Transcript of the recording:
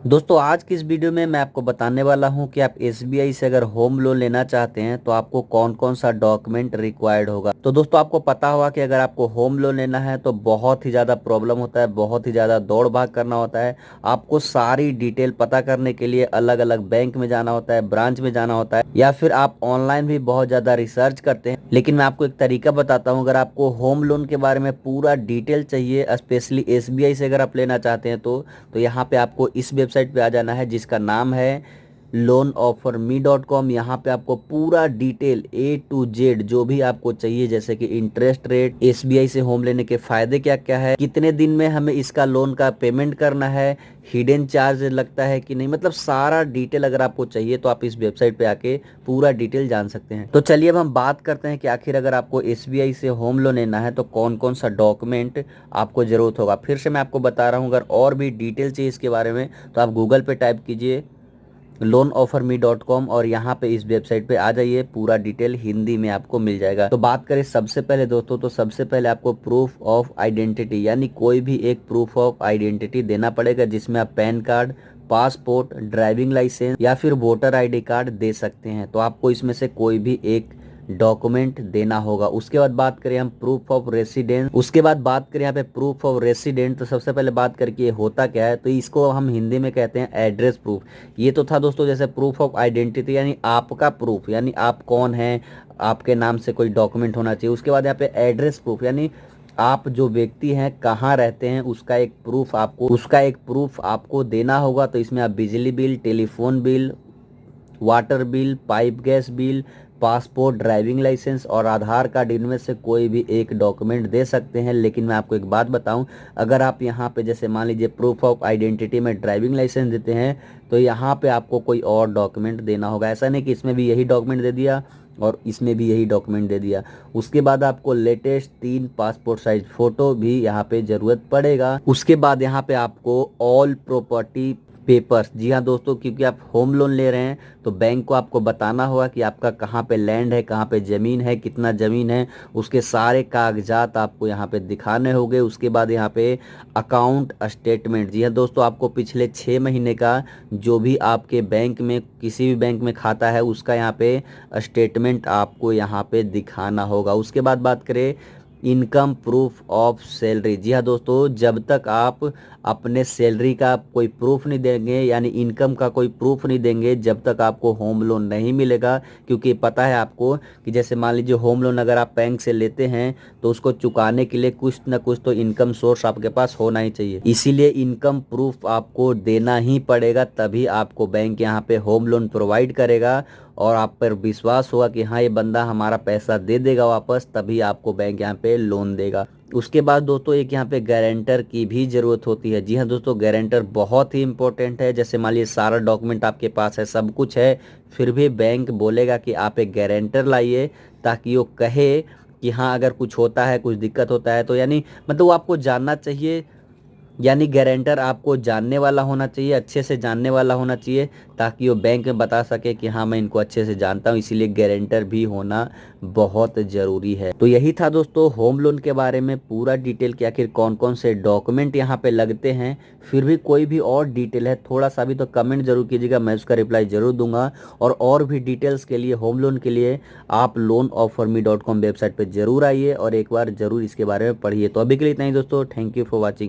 दोस्तों आज की इस वीडियो में मैं आपको बताने वाला हूं कि आप एसबीआई से अगर होम लोन लेना चाहते हैं तो आपको कौन कौन सा डॉक्यूमेंट रिक्वायर्ड होगा। तो दोस्तों आपको पता होगा कि अगर आपको होम लोन लेना है तो बहुत ही ज़्यादा प्रॉब्लम होता है, बहुत ही ज़्यादा दौड़ भाग करना होता है। आपको सारी डिटेल पता करने के लिए अलग अलग बैंक में जाना होता है, ब्रांच में जाना होता है, या फिर आप ऑनलाइन भी बहुत ज़्यादा रिसर्च करते हैं। लेकिन मैं आपको एक तरीका बताता हूँ, अगर आपको होम लोन के बारे में पूरा डिटेल चाहिए, स्पेशली एसबीआई से अगर आप लेना चाहते हैं तो यहाँ पे आपको इस वेबसाइट पे आ जाना है जिसका नाम है loanofferme.com। यहाँ पे आपको पूरा डिटेल A to Z जो भी आपको चाहिए, जैसे कि इंटरेस्ट रेट, एसबीआई से होम लेने के फायदे क्या क्या है, कितने दिन में हमें इसका लोन का पेमेंट करना है, हिडन चार्ज लगता है कि नहीं, मतलब सारा डिटेल अगर आपको चाहिए तो आप इस वेबसाइट पे आके पूरा डिटेल जान सकते हैं। तो चलिए अब हम बात करते हैं कि आखिर अगर आपको एसबीआई से होम लोन लेना है तो कौन कौन सा डॉक्यूमेंट आपको जरूरत होगा। फिर से मैं आपको बता रहा हूँ, अगर और भी डिटेल चाहिए इसके बारे में तो आप गूगल पे टाइप कीजिए loanofferme.com और यहाँ पे इस वेबसाइट पे आ जाइए, पूरा डिटेल हिंदी में आपको मिल जाएगा। तो बात करें सबसे पहले दोस्तों, तो सबसे पहले आपको प्रूफ ऑफ आइडेंटिटी यानी कोई भी एक प्रूफ ऑफ आइडेंटिटी देना पड़ेगा, जिसमें आप PAN card, passport, driving licence या फिर वोटर आईडी कार्ड दे सकते हैं। तो आपको इसमें से कोई भी एक डॉक्यूमेंट देना होगा। उसके बाद बात करें हम प्रूफ ऑफ रेसिडेंस, उसके बाद बात करें यहाँ पे प्रूफ ऑफ रेसिडेंट। तो सबसे पहले बात करके ये होता क्या है, तो इसको हम हिंदी में कहते हैं एड्रेस प्रूफ। ये तो था दोस्तों जैसे प्रूफ ऑफ आइडेंटिटी यानी आपका प्रूफ, यानी आप कौन हैं, आपके नाम से कोई डॉक्यूमेंट होना चाहिए। उसके बाद यहाँ पे एड्रेस प्रूफ यानी आप जो व्यक्ति हैं कहाँ रहते हैं उसका एक प्रूफ आपको देना होगा। तो इसमें आप बिजली bill, telephone bill, water bill, pipe gas bill, passport, driving licence और आधार कार्ड, इनमें से कोई भी एक डॉक्यूमेंट दे सकते हैं। लेकिन मैं आपको एक बात बताऊं, अगर आप यहाँ पे जैसे मान लीजिए प्रूफ ऑफ आइडेंटिटी में ड्राइविंग लाइसेंस देते हैं तो यहाँ पे आपको कोई और डॉक्यूमेंट देना होगा। ऐसा नहीं कि इसमें भी यही डॉक्यूमेंट दे दिया और इसमें भी यही डॉक्यूमेंट दे दिया। उसके बाद आपको लेटेस्ट 3 पासपोर्ट साइज फोटो भी यहाँ पे जरूरत पड़ेगा। उसके बाद यहाँ पे आपको ऑल प्रॉपर्टी पेपर्स, जी हाँ दोस्तों, क्योंकि आप होम लोन ले रहे हैं तो बैंक को आपको बताना होगा कि आपका कहाँ पे लैंड है, कहाँ पे ज़मीन है, कितना ज़मीन है, उसके सारे कागजात आपको यहाँ पे दिखाने होंगे। उसके बाद यहाँ पे अकाउंट स्टेटमेंट, जी हाँ दोस्तों, आपको पिछले 6 महीने का जो भी आपके बैंक में किसी भी बैंक में खाता है उसका यहाँ पे स्टेटमेंट आपको यहाँ पे दिखाना होगा। उसके बाद बात करें इनकम प्रूफ ऑफ सैलरी, जी हाँ दोस्तों, जब तक आप अपने सैलरी का कोई प्रूफ नहीं देंगे यानी इनकम का कोई प्रूफ नहीं देंगे, जब तक आपको होम लोन नहीं मिलेगा। क्योंकि पता है आपको कि जैसे मान लीजिए होम लोन अगर आप बैंक से लेते हैं तो उसको चुकाने के लिए कुछ ना कुछ तो इनकम सोर्स आपके पास होना ही चाहिए। इसीलिए इनकम प्रूफ आपको देना ही पड़ेगा, तभी आपको बैंक यहाँ पे होम लोन प्रोवाइड करेगा और आप पर विश्वास होगा कि हाँ ये बंदा हमारा पैसा दे देगा वापस, तभी आपको बैंक यहाँ पे लोन देगा। उसके बाद दोस्तों एक यहाँ पे गारंटर की भी ज़रूरत होती है। जी हाँ दोस्तों, गारंटर बहुत ही इंपॉर्टेंट है। जैसे मान लीजिए सारा डॉक्यूमेंट आपके पास है, सब कुछ है, फिर भी बैंक बोलेगा कि आप एक गारंटर लाइए, ताकि वो कहे कि हाँ अगर कुछ होता है, कुछ दिक्कत होता है तो यानी मतलब वो आपको जानना चाहिए। यानी गारंटर आपको जानने वाला होना चाहिए, अच्छे से जानने वाला होना चाहिए, ताकि वो बैंक में बता सके कि हाँ मैं इनको अच्छे से जानता हूँ। इसीलिए गारंटर भी होना बहुत ज़रूरी है। तो यही था दोस्तों होम लोन के बारे में पूरा डिटेल कि आखिर कौन कौन से डॉक्यूमेंट यहाँ पे लगते हैं। फिर भी कोई भी और डिटेल है थोड़ा सा भी तो कमेंट जरूर कीजिएगा, मैं उसका रिप्लाई जरूर दूंगा। और भी डिटेल्स के लिए, होम लोन के लिए आप loanofferme.com वेबसाइट पर जरूर आइए और एक बार जरूर इसके बारे में पढ़िए। तो अभी के लिए इतना ही दोस्तों, थैंक यू फॉर वॉचिंग।